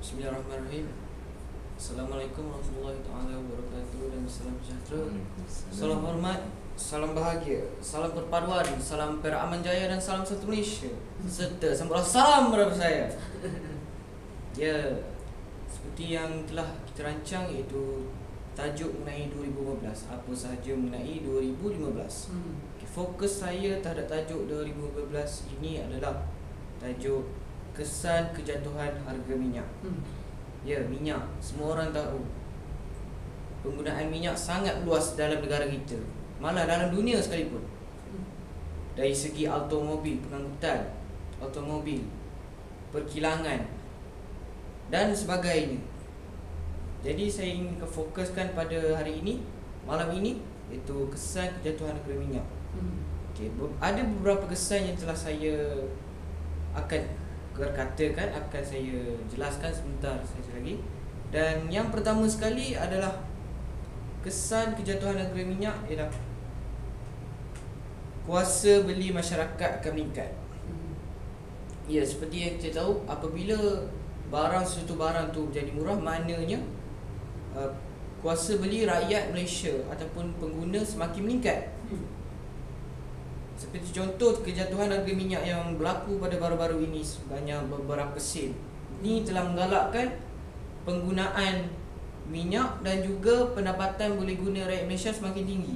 Bismillahirrahmanirrahim. Assalamualaikum warahmatullahi taala wabarakatuh dan salam sejahtera. Salam hormat, salam bahagia, salam perpaduan, salam Perak Aman Jaya dan salam satu Malaysia. Serta sambutan salam daripada saya. Ya, seperti yang telah kita rancang iaitu tajuk mengenai 2015. Apa sahaja mengenai 2015. Fokus saya terhadap tajuk 2015 ini adalah tajuk kesan kejatuhan harga minyak. Ya, minyak. Semua orang tahu penggunaan minyak sangat luas dalam negara kita, malah dalam dunia sekalipun. Dari segi automobil, pengangkutan automobil, perkilangan dan sebagainya. Jadi saya ingin fokuskan pada hari ini, malam ini, iaitu kesan kejatuhan harga minyak. Okay, ada beberapa kesan yang telah saya akan katakan, akan saya jelaskan sebentar saja lagi. Dan yang pertama sekali adalah kesan kejatuhan harga minyak ialah kuasa beli masyarakat akan meningkat. Ya, seperti yang kita tahu, apabila suatu barang tu menjadi murah, maknanya kuasa beli rakyat Malaysia ataupun pengguna semakin meningkat. Seperti contoh kejatuhan harga minyak yang berlaku pada baru-baru ini sebanyak beberapa sen. Ini telah menggalakkan penggunaan minyak dan juga pendapatan boleh guna rakyat Malaysia semakin tinggi.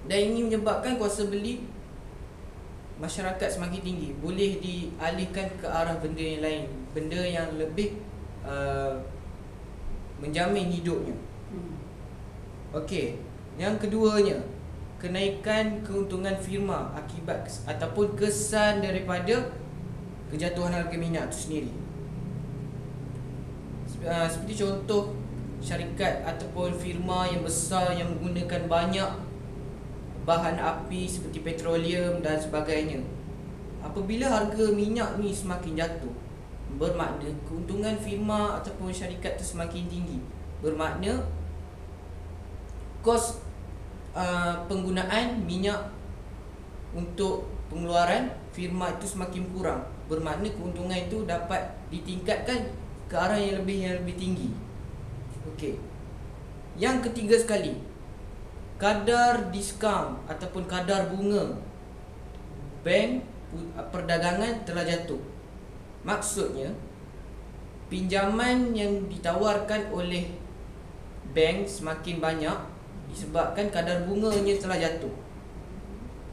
Dan ini menyebabkan kuasa beli masyarakat semakin tinggi. Boleh dialihkan ke arah benda yang lain, benda yang lebih menjamin hidupnya. Okey, yang keduanya, kenaikan keuntungan firma akibat ataupun kesan daripada kejatuhan harga minyak itu sendiri. Seperti contoh syarikat ataupun firma yang besar yang menggunakan banyak bahan api seperti petroleum dan sebagainya. Apabila harga minyak ni semakin jatuh, bermakna keuntungan firma ataupun syarikat itu semakin tinggi. Bermakna kos penggunaan minyak untuk pengeluaran firma itu semakin kurang. Bermakna keuntungan itu dapat ditingkatkan ke arah yang lebih tinggi. Okey. Yang ketiga sekali, kadar diskaun ataupun kadar bunga bank perdagangan telah jatuh. Maksudnya, pinjaman yang ditawarkan oleh bank semakin banyak disebabkan kadar bunganya telah jatuh.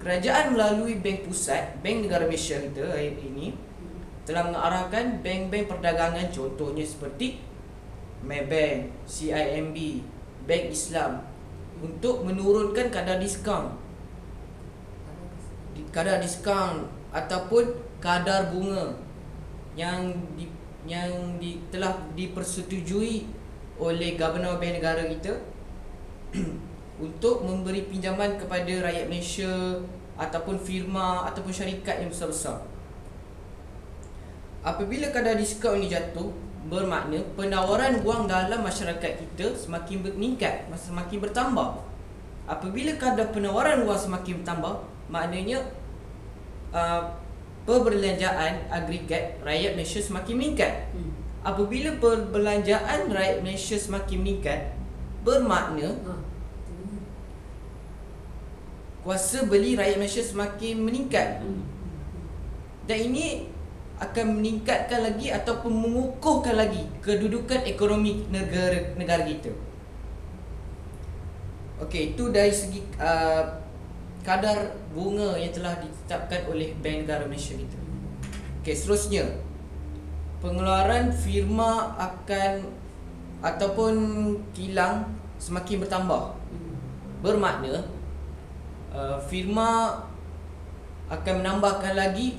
Kerajaan melalui Bank Pusat, Bank Negara Malaysia kita hari ini telah mengarahkan bank-bank perdagangan, contohnya seperti Maybank, CIMB, Bank Islam, untuk menurunkan kadar diskaun ataupun kadar bunga yang telah dipersetujui oleh Governor Bank Negara kita untuk memberi pinjaman kepada rakyat Malaysia ataupun firma ataupun syarikat yang besar-besar. Apabila kadar diskaun ini jatuh, bermakna penawaran wang dalam masyarakat kita semakin meningkat, semakin bertambah. Apabila kadar penawaran wang semakin bertambah, maknanya perbelanjaan agregat rakyat Malaysia semakin meningkat. Apabila perbelanjaan rakyat Malaysia semakin meningkat, bermakna kuasa beli rakyat Malaysia semakin meningkat. Dan ini akan meningkatkan lagi ataupun mengukuhkan lagi kedudukan ekonomi negara kita. Okey, itu dari segi kadar bunga yang telah ditetapkan oleh Bank Negara Malaysia kita. Okey, seterusnya, pengeluaran firma akan ataupun kilang semakin bertambah. Bermakna firma akan menambahkan lagi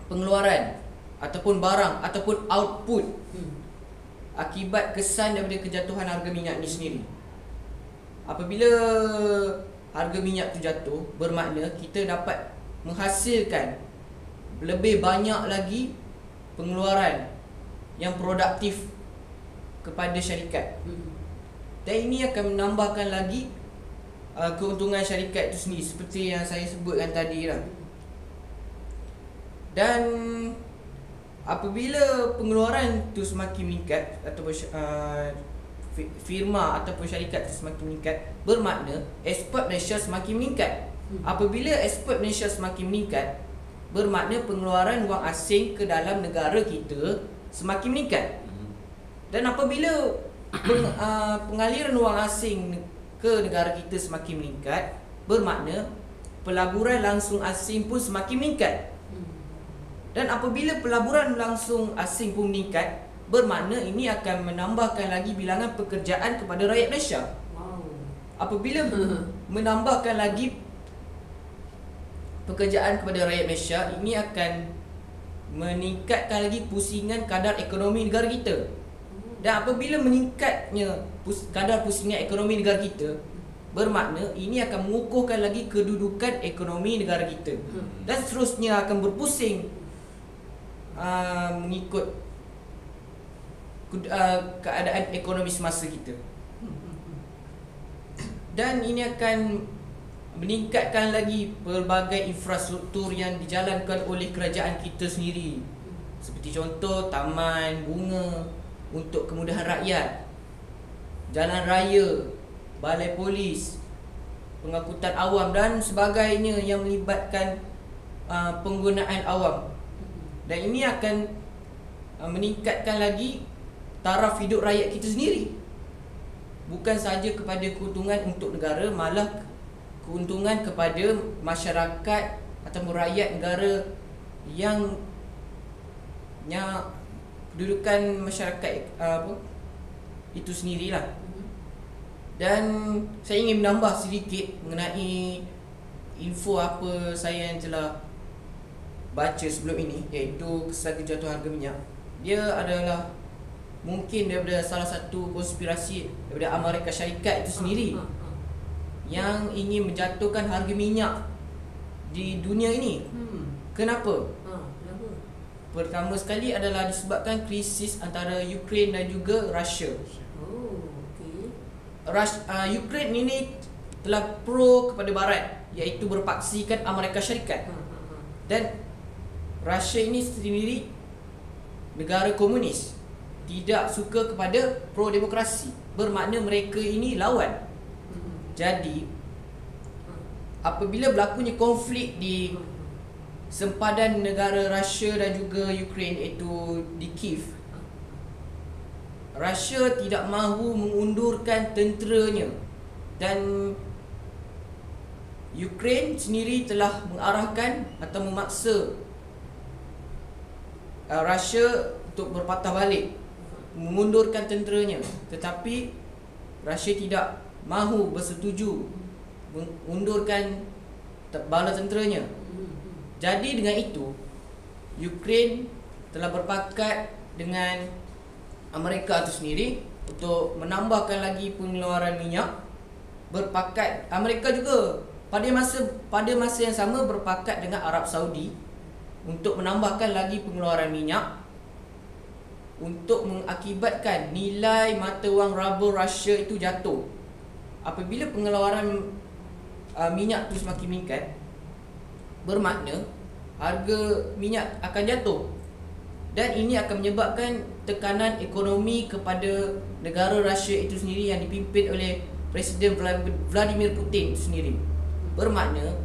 pengeluaran ataupun barang ataupun output akibat kesan daripada kejatuhan harga minyak ni sendiri. Apabila harga minyak tu jatuh, bermakna kita dapat menghasilkan lebih banyak lagi pengeluaran yang produktif kepada syarikat. Dan ini akan menambahkan lagi keuntungan syarikat itu sendiri, seperti yang saya sebutkan tadi lah. Dan apabila pengeluaran tu semakin meningkat ataupun firma ataupun syarikat tu semakin meningkat, bermakna ekspor Malaysia semakin meningkat. Apabila ekspor Malaysia semakin meningkat, bermakna pengeluaran wang asing ke dalam negara kita semakin meningkat. Dan apabila pengaliran wang asing ke negara kita semakin meningkat, bermakna pelaburan langsung asing pun semakin meningkat. Dan apabila pelaburan langsung asing pun meningkat, bermakna ini akan menambahkan lagi bilangan pekerjaan kepada rakyat Malaysia. Apabila menambahkan lagi pekerjaan kepada rakyat Malaysia, ini akan meningkatkan lagi pusingan kadar ekonomi negara kita. Dan apabila meningkatnya kadar pusingan ekonomi negara kita, bermakna ini akan mengukuhkan lagi kedudukan ekonomi negara kita. Dan seterusnya akan berpusing mengikut keadaan ekonomi semasa kita. Dan ini akan meningkatkan lagi pelbagai infrastruktur yang dijalankan oleh kerajaan kita sendiri. Seperti contoh taman bunga untuk kemudahan rakyat, jalan raya, balai polis, pengangkutan awam dan sebagainya yang melibatkan penggunaan awam. Dan ini akan meningkatkan lagi taraf hidup rakyat kita sendiri. Bukan sahaja kepada keuntungan untuk negara, malah keuntungan kepada masyarakat atau rakyat negara yang kedudukan masyarakat itu sendirilah. Dan saya ingin menambah sedikit mengenai info apa saya yang telah baca sebelum ini, iaitu kesal kejatuhan harga minyak. Dia adalah mungkin daripada salah satu konspirasi daripada Amerika Syarikat itu sendiri yang ingin menjatuhkan harga minyak di dunia ini. Kenapa? Pertama sekali adalah disebabkan krisis antara Ukraine dan juga Russia. Ukraine ini telah pro kepada Barat, iaitu berpaksikan Amerika Syarikat. Dan Russia ini sendiri negara komunis, tidak suka kepada pro-demokrasi. Bermakna mereka ini lawan. Jadi apabila berlakunya konflik di sempadan negara Russia dan juga Ukraine, iaitu di Kiev, Russia tidak mahu mengundurkan tenteranya dan Ukraine sendiri telah mengarahkan atau memaksa Russia untuk berpatah balik, mengundurkan tenteranya. Tetapi Russia tidak mahu bersetuju mengundurkan bala tenteranya. Jadi dengan itu, Ukraine telah berpakat dengan Amerika itu sendiri untuk menambahkan lagi pengeluaran minyak. Berpakat Amerika juga pada masa yang sama berpakat dengan Arab Saudi untuk menambahkan lagi pengeluaran minyak, untuk mengakibatkan nilai mata wang rubel Russia itu jatuh. Apabila pengeluaran minyak itu semakin meningkat, bermakna harga minyak akan jatuh. Dan ini akan menyebabkan tekanan ekonomi kepada negara Russia itu sendiri yang dipimpin oleh Presiden Vladimir Putin itu sendiri. Bermakna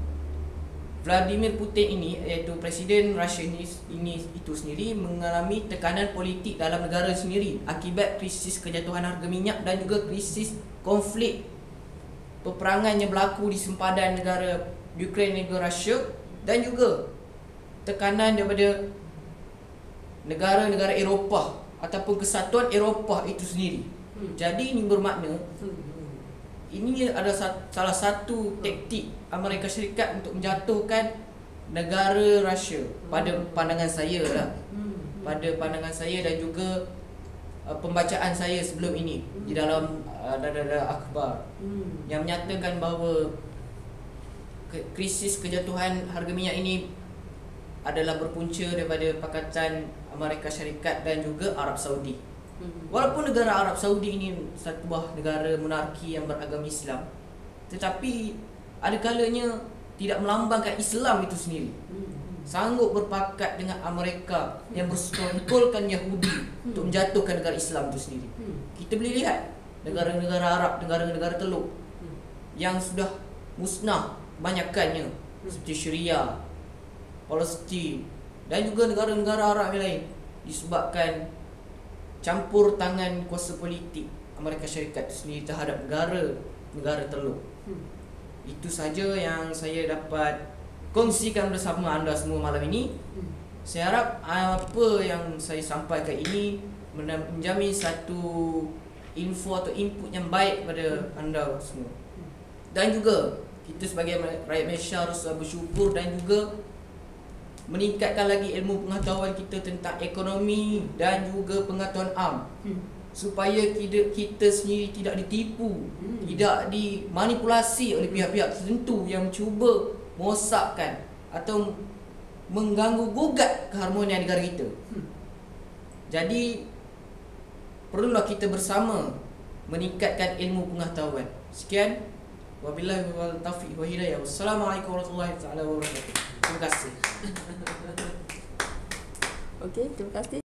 Vladimir Putin ini, iaitu Presiden Russia ini itu sendiri, mengalami tekanan politik dalam negara sendiri akibat krisis kejatuhan harga minyak dan juga krisis konflik peperangan yang berlaku di sempadan negara Ukraine dan juga Russia, dan juga tekanan daripada negara-negara Eropah ataupun kesatuan Eropah itu sendiri. Jadi ini bermakna ini adalah salah satu taktik Amerika Syarikat untuk menjatuhkan negara Russia pada pandangan saya lah. Pada pandangan saya dan juga pembacaan saya sebelum ini di dalam akhbar yang menyatakan bahawa krisis kejatuhan harga minyak ini adalah berpunca daripada Pakatan Amerika Syarikat dan juga Arab Saudi. Walaupun negara Arab Saudi ini satu buah negara monarki yang beragama Islam, tetapi ada kalanya tidak melambangkan Islam itu sendiri. sanggup berpakat dengan Amerika yang bersekongkolkan Yahudi untuk menjatuhkan negara Islam itu sendiri. Kita boleh lihat negara-negara Arab, negara-negara Teluk yang sudah musnah banyakkannya, seperti Syria, Palestin dan juga negara-negara Arab yang lain, disebabkan campur tangan kuasa politik Amerika Syarikat sendiri terhadap negara Teluk. Itu saja yang saya dapat kongsikan bersama anda semua malam ini. Saya harap apa yang saya sampaikan ini menjamin satu info atau input yang baik pada anda semua. Dan juga kita sebagai rakyat Malaysia harus bersyukur dan juga meningkatkan lagi ilmu pengetahuan kita tentang ekonomi dan juga pengetahuan am, supaya kita sendiri tidak ditipu, tidak dimanipulasi oleh pihak-pihak tertentu yang cuba merosakkan atau mengganggu gugat keharmonian negara kita. Jadi perlulah kita bersama meningkatkan ilmu pengetahuan. Sekian, wabillahi wal taufiq wa hidayah. Wassalamualaikum warahmatullahi wabarakatuh. Terima kasih. Okey, terima kasih.